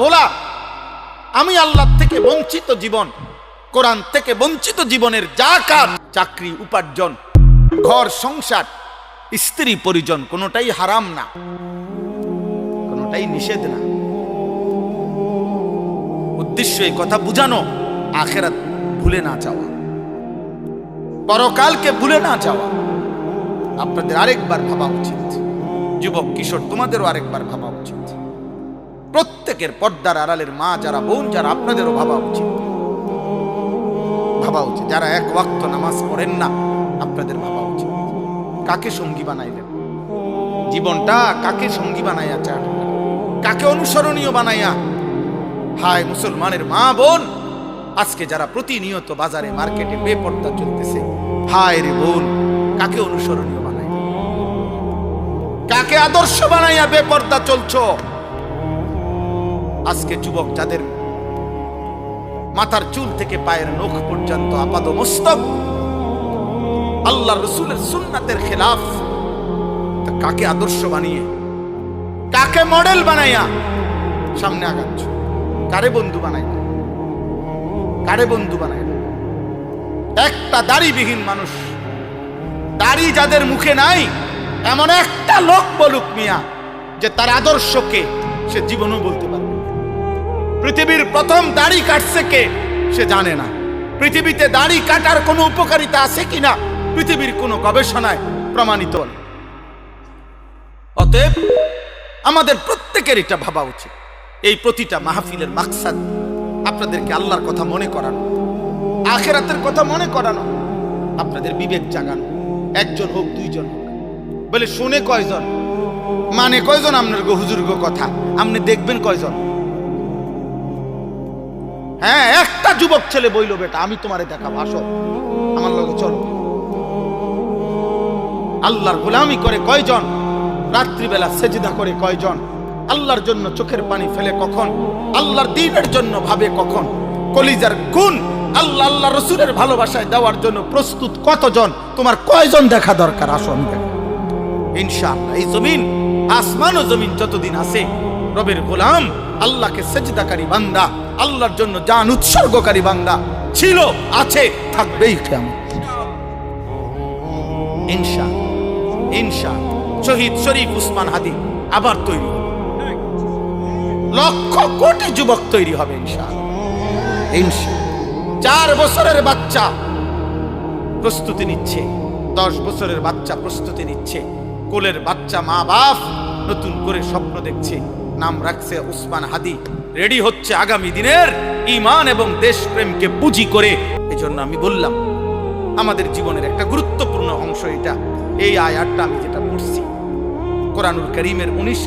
বলা আমি আল্লাহ থেকে বঞ্চিত জীবন, কোরআন থেকে বঞ্চিত জীবনের যা কাজ, চাকরি, উপার্জন, ঘর সংসার, স্ত্রী পরিজন, কোনোটাই হারাম না, কোনোটাই নিষেধ না। উদ্দেশ্য এই কথা বুঝানো, আখিরাত ভুলে না যাওয়া, পরকালকে ভুলে না যাওয়া। আপনাদের আরেকবার ভাবা উচিত, যুবক কিশোর তোমাদেরও আরেকবার ভাবা উচিত, প্রত্যেকের পর্দার আড়ালের মা যারা, বোন যারা, আপনাদেরও ভাবা উচিত, ভাবা উচিত। যারা এক ওয়াক্ত নামাজ পড়েন না, আপনাদের ভাবা উচিত কাকে সঙ্গী বানাইলেন, জীবনটা কাকে সঙ্গী বানাইয়া চান, কাকে অনুসরণীয় বানাইয়া। হায় মুসলমানের মা বোন, আজকে যারা প্রতিনিয়ত বাজারে মার্কেটে বেপর্দা চলতেছে, হায় রে বোন, কাকে অনুসরণীয় বানাই, কাকে আদর্শ বানাইয়া বেপর্দা চলছো। আজকে যুবক যাদের মাথার চুল থেকে পায়ের নখ পর্যন্ত আপাদমস্তক আল্লাহ রসুলের সুন্নাতের খেলাফ, কাকে আদর্শ বানিয়ে, কাকে মডেল বানাইয়া সামনে আগাচ্ছ, কারে বন্ধু বানাই, কারে বন্ধু বানাই। একটা দাড়িবিহীন মানুষ, দাড়ি যাদের মুখে নাই, এমন একটা লোক বলুক মিয়া যে তার আদর্শকে সে জীবনও বলতে পারবে। পৃথিবীর প্রথম দাড়ি কাটছে কে, সে জানে না। পৃথিবীতে দাড়ি কাটার কোনো উপকারিতা আছে কিনা পৃথিবীর কোনো গবেষণায় প্রমাণিত। অতএব আমাদের প্রত্যেকের এটা ভাবা উচিত, এই প্রতিটা মাহফিলের মাকসাদ আপনাদেরকে আল্লাহর কথা মনে করানো, আখিরাতের কথা মনে করানো, আপনাদের বিবেক জাগানো। একজন হোক, দুইজন হোক, বলে শুনে কয়জন, মানে কয়জন আপনার হুজুর কথা, আপনি দেখবেন কয়জন। হ্যাঁ, একটা যুবক ছেলে বইল, বেটা আমি তোমারে দেখাবো, আসো আমার লগে চলো। আল্লাহর গোলামি করে কয়জন, রাত্রিবেলা সেজদা করে কয়জন, আল্লাহর জন্য চোখের পানি ফেলে কখন, আল্লাহর দ্বীনের জন্য ভাবে কখন, কলিজার খুন আল্লাহ আল্লাহ রসুলের ভালোবাসায় দেওয়ার জন্য প্রস্তুত কতজন, তোমার কয়জন দেখা দরকার, আসো আমি দেখো। ইনশাআল্লাহ এই জমিন, আসমান ও জমিন যতদিন আছে, রবের গোলাম, আল্লাহকে সেজদাকারী বান্দা, আল্লাহর জন্য জান উৎসর্গকারী বান্দা ছিল, আছে, থাকবেই কিয়ামত। ইনশাআল্লাহ ইনশাআল্লাহ শহীদ শরীফ উসমান হাদি আবার তৈরি হবে, লক্ষ কোটি যুবক তৈরি হবে ইনশাআল্লাহ। ইনশাআল্লাহ 4 বছরের বাচ্চা প্রস্তুতি নিচ্ছে, 10 বছরের বাচ্চা প্রস্তুতি নিচ্ছে, কোলের বাচ্চা মা বাপ নতুন করে স্বপ্ন দেখছে, নাম রাখছে উসমান হাদি, রেডি হচ্ছে আগামী দিনের ঈমান এবং দেশপ্রেমকে পুঁজি করে। এজন্য আমি বললাম আমাদের জীবনের একটা গুরুত্বপূর্ণ অংশ এটা। এই আয়াতটা আমি যেটা পড়ছি কোরআনুল কারীমের 19